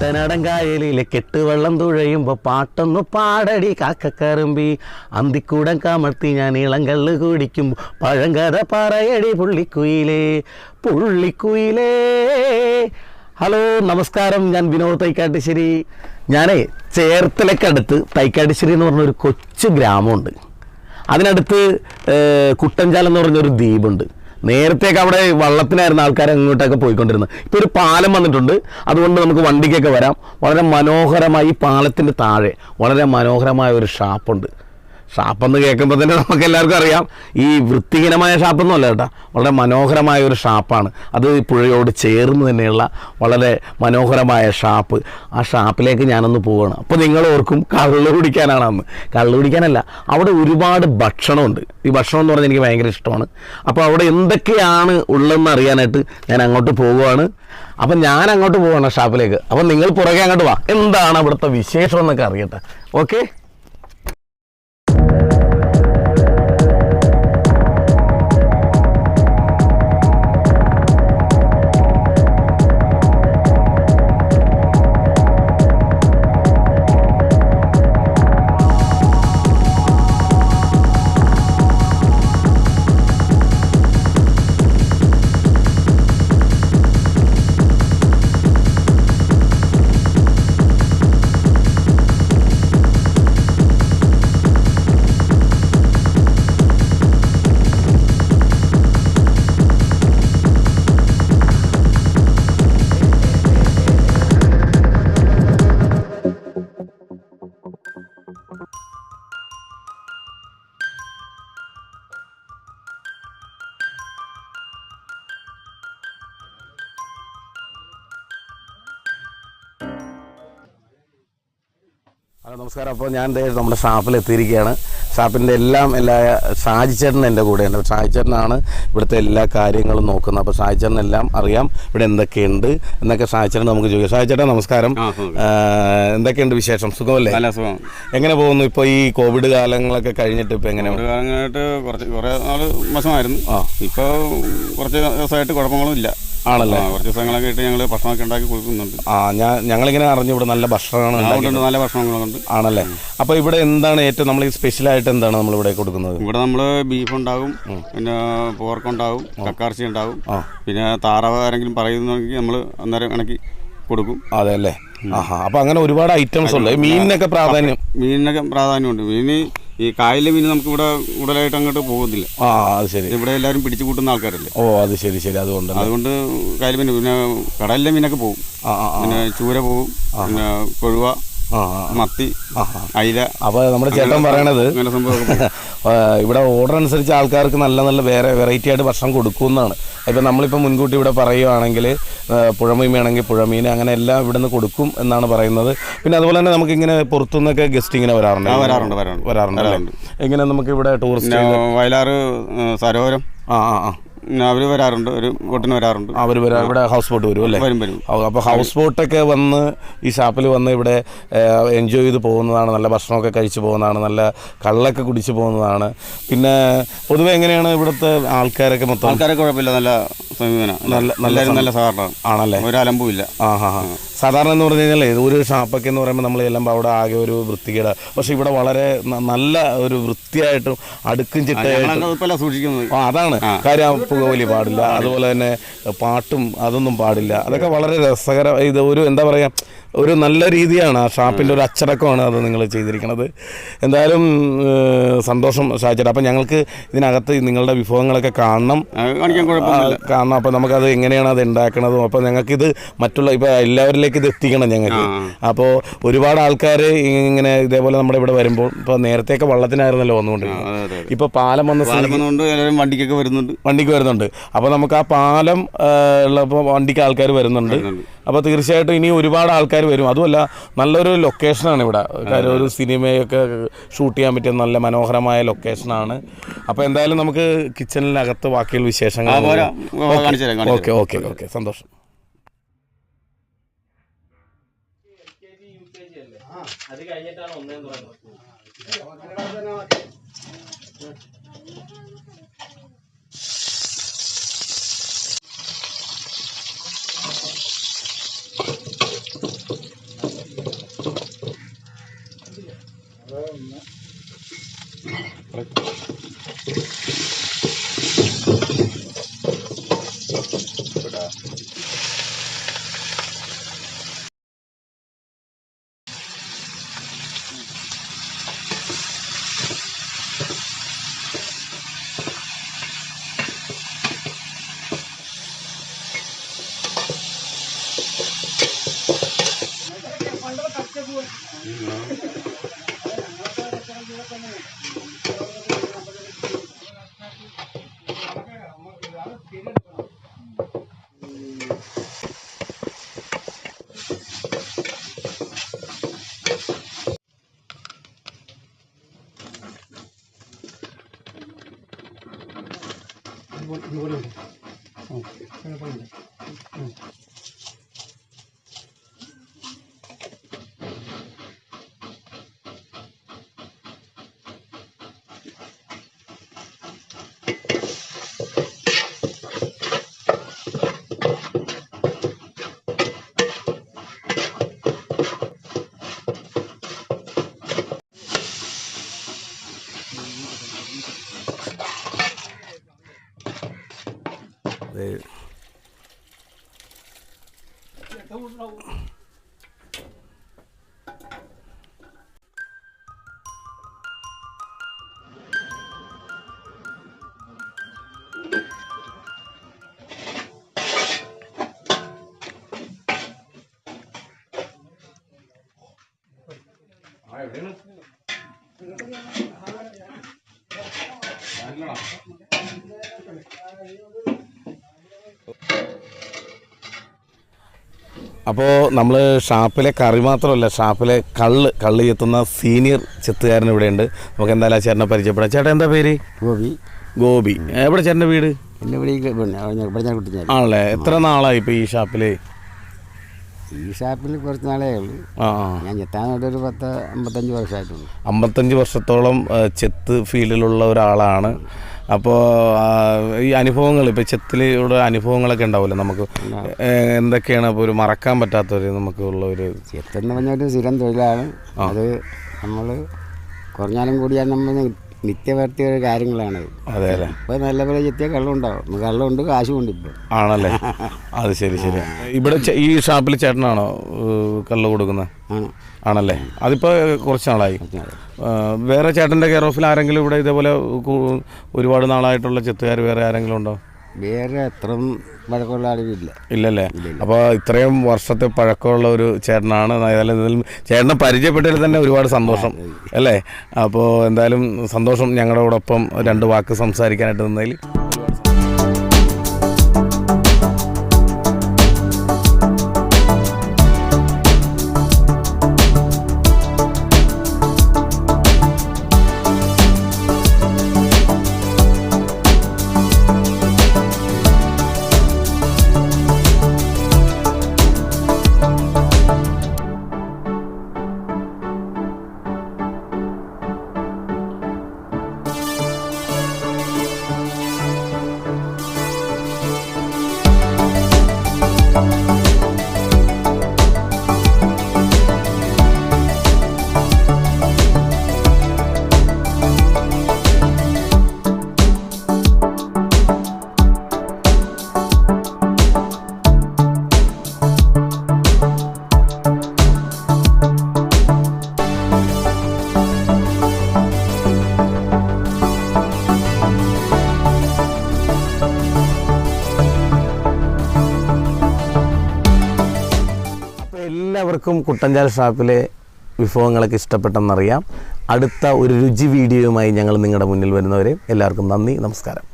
കുട്ടനാടൻകായലിലെ കെട്ടുവെള്ളം തുഴയുമ്പോൾ പാട്ടൊന്നു പാടടി കാക്കക്കറുമ്പി അന്തിക്കൂടം കമഴ്ത്തി ഞാൻ ഇളങ്കള്ള് കുടിക്കുമ്പോൾ പഴങ്കഥ പറയടി പുള്ളിക്കുയിലേ പുള്ളിക്കുയിലേ. ഹലോ നമസ്കാരം, ഞാൻ വിനോദ് തൈക്കാട്ടുശ്ശേരി. ഞാനേ ചേർത്തലക്കടുത്ത് തൈക്കാട്ടുശ്ശേരി എന്ന് പറഞ്ഞൊരു കൊച്ചു ഗ്രാമമുണ്ട്. അതിനടുത്ത് കുട്ടഞ്ചാലം എന്ന് പറഞ്ഞൊരു ദ്വീപുണ്ട്. നേരത്തേക്ക് അവിടെ വള്ളത്തിനായിരുന്ന ആൾക്കാർ അങ്ങോട്ടൊക്കെ പോയിക്കൊണ്ടിരുന്നത്. ഇപ്പോൾ ഒരു പാലം വന്നിട്ടുണ്ട്, അതുകൊണ്ട് നമുക്ക് വണ്ടിക്കൊക്കെ വരാം. വളരെ മനോഹരമായി ഈ പാലത്തിൻ്റെ താഴെ വളരെ മനോഹരമായ ഒരു ഷാപ്പുണ്ട്. ഷാപ്പെന്ന് കേൾക്കുമ്പോൾ തന്നെ നമുക്ക് എല്ലാവർക്കും അറിയാം, ഈ വൃത്തിഹീനമായ ഷാപ്പൊന്നും അല്ല കേട്ടോ, വളരെ മനോഹരമായ ഒരു ഷാപ്പാണ്. അത് പുഴയോട് ചേർന്ന് തന്നെയുള്ള വളരെ മനോഹരമായ ഷാപ്പ്. ആ ഷാപ്പിലേക്ക് ഞാനൊന്ന് പോവുകയാണ്. അപ്പോൾ നിങ്ങൾ ഓർക്കും കള്ള് കുടിക്കാനാണ് അന്ന്. കള്ള് കുടിക്കാനല്ല, അവിടെ ഒരുപാട് ഭക്ഷണമുണ്ട്. ഈ ഭക്ഷണം എന്ന് പറഞ്ഞാൽ എനിക്ക് ഭയങ്കര ഇഷ്ടമാണ്. അപ്പോൾ അവിടെ എന്തൊക്കെയാണ് ഉള്ളതെന്ന് അറിയാനായിട്ട് ഞാൻ അങ്ങോട്ട് പോവുകയാണ്. അപ്പം ഞാൻ അങ്ങോട്ട് പോവുകയാണ് ഷാപ്പിലേക്ക്. അപ്പം നിങ്ങൾ പുറകെ അങ്ങോട്ട് വാ, എന്താണ് അവിടുത്തെ വിശേഷം എന്നൊക്കെ അറിയട്ടെ. ഓക്കെ. ഹലോ നമസ്കാരം. അപ്പോൾ ഞാൻ നമ്മുടെ ഷാപ്പിൽ എത്തിയിരിക്കുകയാണ്. ഷാപ്പിൻ്റെ എല്ലാ ഷാജിച്ചേട്ടൻ എൻ്റെ കൂടെയുണ്ട്. ഷാജിച്ചേട്ടനാണ് ഇവിടുത്തെ എല്ലാ കാര്യങ്ങളും നോക്കുന്നത്. അപ്പോൾ ഷാജിച്ചേട്ടനെല്ലാം അറിയാം ഇവിടെ എന്തൊക്കെയുണ്ട് എന്നൊക്കെ ഷാജിച്ചേട്ടൻ നമുക്ക് ചോദിക്കാം. ഷാജിച്ചേട്ടൻ നമസ്കാരം. എന്തൊക്കെയുണ്ട് വിശേഷം? സുഖമല്ലേ? നല്ല സുഖം. എങ്ങനെ പോകുന്നു ഇപ്പോൾ ഈ കോവിഡ് കാലങ്ങളൊക്കെ കഴിഞ്ഞിട്ട്? ഇപ്പോൾ എങ്ങനെ? കോവിഡ് കാലങ്ങളായിട്ട് കുറേ നാൾ മോശമായിരുന്നു. ഇപ്പോൾ കുറച്ച് ദിവസമായിട്ട് കുഴപ്പങ്ങളും ഇല്ല. ആണല്ലേ? കുറച്ച് ദിവസങ്ങളൊക്കെ ആയിട്ട് ഞങ്ങൾ ഭക്ഷണമൊക്കെ ഉണ്ടാക്കി കൊടുക്കുന്നുണ്ട്. ഞങ്ങളിങ്ങനെ അറിഞ്ഞു ഇവിടെ നല്ല ഭക്ഷണമാണ്. നല്ല ഭക്ഷണങ്ങളുണ്ട്. ആണല്ലേ? അപ്പോൾ ഇവിടെ എന്താണ് ഏറ്റവും നമ്മൾ ഈ സ്പെഷ്യലായിട്ട് എന്താണ് നമ്മൾ ഇവിടെ കൊടുക്കുന്നത്? ഇവിടെ നമ്മൾ ബീഫ് ഉണ്ടാകും, പിന്നെ പോർക്ക് ഉണ്ടാകും, കക്കാർച്ചി ഉണ്ടാകും, പിന്നെ താറാവ് ആരെങ്കിലും പറയുന്നെങ്കിൽ നമ്മൾ അന്നേരം ഇണക്കി കൊടുക്കും. അതെ അല്ലേ? അപ്പോൾ അങ്ങനെ ഒരുപാട് ഐറ്റംസ് ഉണ്ട്. മീനിനൊക്കെ പ്രാധാന്യമുണ്ട്. മീന് ഈ കായലിലെ മീൻ നമുക്ക് ഇവിടെ കൂടുതലായിട്ട് അങ്ങോട്ട് പോകുന്നില്ല. അത് ശരി. ഇവിടെ എല്ലാവരും പിടിച്ചു കൂട്ടുന്ന ആൾക്കാരല്ലേ. അത് ശരി. അതുകൊണ്ട് കായൽ മീൻ, പിന്നെ കടലിലെ മീനൊക്കെ പോകും. പിന്നെ ചൂര പോകും, പിന്നെ കൊഴുവ, മത്തി, അയില. അപ്പോൾ നമ്മുടെ ചേട്ടൻ പറയണത് ഇവിടെ ഓർഡർ അനുസരിച്ച് ആൾക്കാർക്ക് നല്ല നല്ല വേറെ വെറൈറ്റി ആയിട്ട് ഭക്ഷണം കൊടുക്കുമെന്നാണ്. ഇപ്പം നമ്മളിപ്പോൾ മുൻകൂട്ടി ഇവിടെ പറയുകയാണെങ്കിൽ പുഴമീൻ വേണമെങ്കിൽ പുഴമീൻ അങ്ങനെ എല്ലാം ഇവിടെ നിന്ന് കൊടുക്കും എന്നാണ് പറയുന്നത്. പിന്നെ അതുപോലെ തന്നെ നമുക്കിങ്ങനെ പുറത്തുനിന്നൊക്കെ ഗസ്റ്റ് ഇങ്ങനെ വരാറുണ്ട്. എങ്ങനെ നമുക്ക് ഇവിടെ ടൂറിസ്റ്റ് വയലാറ് സരോവരം അവർ വരാറുണ്ട്, ഒരു ബോട്ടിന് വരാറുണ്ട്. അവർ ഇവിടെ ഹൗസ് ബോട്ട് വരും അല്ലേ? വരും. അപ്പോൾ ഹൗസ് ബോട്ടൊക്കെ വന്ന് ഈ ഷാപ്പിൽ വന്ന് ഇവിടെ എൻജോയ് ചെയ്ത് പോകുന്നതാണ്. നല്ല ഭക്ഷണമൊക്കെ കഴിച്ച് പോകുന്നതാണ്, നല്ല കള്ളൊക്കെ കുടിച്ച് പോകുന്നതാണ്. പിന്നെ പൊതുവെ എങ്ങനെയാണ് ഇവിടുത്തെ ആൾക്കാരൊക്കെ? ആൾക്കാരൊക്കെ കുഴപ്പമില്ല, നല്ല സമീപനം, നല്ല സഹകരണം ആണല്ലേ, ഒരു അലമ്പും ഇല്ല. സാധാരണ എന്ന് പറഞ്ഞു കഴിഞ്ഞാൽ ഒരു ഷാപ്പൊക്കെ എന്ന് പറയുമ്പോൾ നമ്മൾ ചെല്ലുമ്പോൾ അവിടെ ആകെ ഒരു വൃത്തികേട്. പക്ഷെ ഇവിടെ വളരെ നല്ല ഒരു വൃത്തിയായിട്ടും അടുക്കും ചിട്ടയായിട്ടും സൂക്ഷിക്കുന്നത്. അതാണ് കാര്യം. പുകവലി പാടില്ല, അതുപോലെ തന്നെ പാട്ടും അതൊന്നും പാടില്ല. അതൊക്കെ വളരെ രസകരം. ഇത് ഒരു എന്താ പറയുക, ഒരു നല്ല രീതിയാണ്. ആ ഷാപ്പിൻ്റെ ഒരു അച്ചടക്കമാണ് അത് നിങ്ങൾ ചെയ്തിരിക്കുന്നത്. എന്തായാലും സന്തോഷം ഷാജിച്ചേട്ടാ. അപ്പം ഞങ്ങൾക്ക് ഇതിനകത്ത് നിങ്ങളുടെ വിഭവങ്ങളൊക്കെ കാണണം. അപ്പോൾ നമുക്കത് എങ്ങനെയാണ് അത് ഉണ്ടാക്കണതും, അപ്പോൾ ഞങ്ങൾക്കിത് ഇപ്പോൾ എല്ലാവരിലേക്ക് ഇത് എത്തിക്കണം ഞങ്ങൾക്ക്. അപ്പോൾ ഒരുപാട് ആൾക്കാർ ഇങ്ങനെ ഇതേപോലെ നമ്മുടെ ഇവിടെ വരുമ്പോൾ, ഇപ്പോൾ നേരത്തെയൊക്കെ വള്ളത്തിനായിരുന്നല്ലോ വന്നുകൊണ്ടിരിക്കുന്നത്. ഇപ്പോൾ പാലം വന്നുകൊണ്ട് വണ്ടിക്കൊക്കെ വരുന്നുണ്ട്. അപ്പോൾ നമുക്ക് ആ പാലം ഉള്ളപ്പോൾ വണ്ടിക്ക് ആൾക്കാർ വരുന്നുണ്ട്. അപ്പോൾ തീർച്ചയായിട്ടും ഇനി ഒരുപാട് ആൾക്കാർ വരും. അതുമല്ല നല്ലൊരു ലൊക്കേഷനാണ് ഇവിടെ. കാര്യം ഒരു സിനിമയൊക്കെ ഷൂട്ട് ചെയ്യാൻ പറ്റിയ നല്ല മനോഹരമായ ലൊക്കേഷനാണ്. അപ്പോൾ എന്തായാലും നമുക്ക് കിച്ചണിനകത്ത് ബാക്കിയുള്ള വിശേഷങ്ങൾ. ഓക്കെ സന്തോഷം. അത് കഴിഞ്ഞിട്ടാണ് ഒന്നേന്ന് പറയുന്നത്. അപ്പോൾ നമ്മൾ ഷാപ്പിലെ കറി മാത്രമല്ല, ഷാപ്പിലെ കള്ള് ചെത്തുന്ന സീനിയർ ചെത്തുകാരൻ ഇവിടെയുണ്ട്. നമുക്ക് എന്തായാലും ആ ചേട്ടനെ പരിചയപ്പെടാം. ചേട്ടൻ എന്താ പേര്? ഗോപി. എവിടെ ചേട്ടൻ്റെ വീട്? എൻ്റെ വീട് ആണല്ലേ. എത്ര നാളായി ഇപ്പോൾ ഈ ഷാപ്പിൽ? ഈ ഷാപ്പിൽ കുറച്ച് നാളേ ഉള്ളൂ. ഞാൻ ചെത്താനായിട്ട് ഒരു 55 വർഷമായിട്ടുള്ളൂ. 55 വർഷത്തോളം ചെത്ത് ഫീൽഡിലുള്ള ഒരാളാണ്. അപ്പോൾ ഈ അനുഭവങ്ങൾ, ഇപ്പോൾ ചെത്തിലൂടെ അനുഭവങ്ങളൊക്കെ ഉണ്ടാവില്ലേ നമുക്ക്? എന്തൊക്കെയാണ് അപ്പോൾ ഒരു മറക്കാൻ പറ്റാത്തൊരു നമുക്കുള്ള ഒരു? ചെത്തെന്ന് പറഞ്ഞൊരു സ്ഥിരം തൊഴിലാണ്. അത് നമ്മൾ കുറഞ്ഞാലും കൂടിയാൽ നമ്മൾ നിത്യവർത്തിയ കാര്യങ്ങളാണ്. അതെ അല്ലേ. ഇപ്പോൾ നല്ലപോലെ ചെത്തിയ കള്ളുണ്ടാവും. കള്ളുണ്ട്, കാശുമുണ്ട് ഇപ്പോൾ. ആണല്ലേ. അത് ശരി. ഇവിടെ ഈ ഷാപ്പിൽ ചേട്ടനാണോ കള്ള് കൊടുക്കുന്നത്? ആണല്ലേ. അതിപ്പോൾ കുറച്ച് നാളായി. വേറെ ചേട്ടൻ്റെ കെയർ ഓഫിൽ ആരെങ്കിലും ഇവിടെ ഇതേപോലെ ഒരുപാട് നാളായിട്ടുള്ള ചെത്തുകാർ വേറെ ആരെങ്കിലും ഉണ്ടോ? വേറെ അത്രയും പഴക്കമുള്ള ആളുകളില്ല. ഇല്ലല്ലേ. അപ്പോൾ ഇത്രയും വർഷത്തെ പഴക്കമുള്ള ഒരു ചേട്ടനാണ്. ഏതായാലും ചേട്ടനെ പരിചയപ്പെട്ടതിൽ തന്നെ ഒരുപാട് സന്തോഷം അല്ലേ. അപ്പോൾ എന്തായാലും സന്തോഷം ഞങ്ങളോടൊപ്പം 2 വാക്ക് സംസാരിക്കാനായിട്ട് നിന്നതിൽ. എല്ലാവർക്കും കുട്ടഞ്ചാൽ ഷാപ്പിലെ വിഭവങ്ങളൊക്കെ ഇഷ്ടപ്പെട്ടെന്നറിയാം. അടുത്ത ഒരു രുചി വീഡിയോയുമായി ഞങ്ങൾ നിങ്ങളുടെ മുന്നിൽ വരുന്നവരെ എല്ലാവർക്കും നന്ദി, നമസ്കാരം.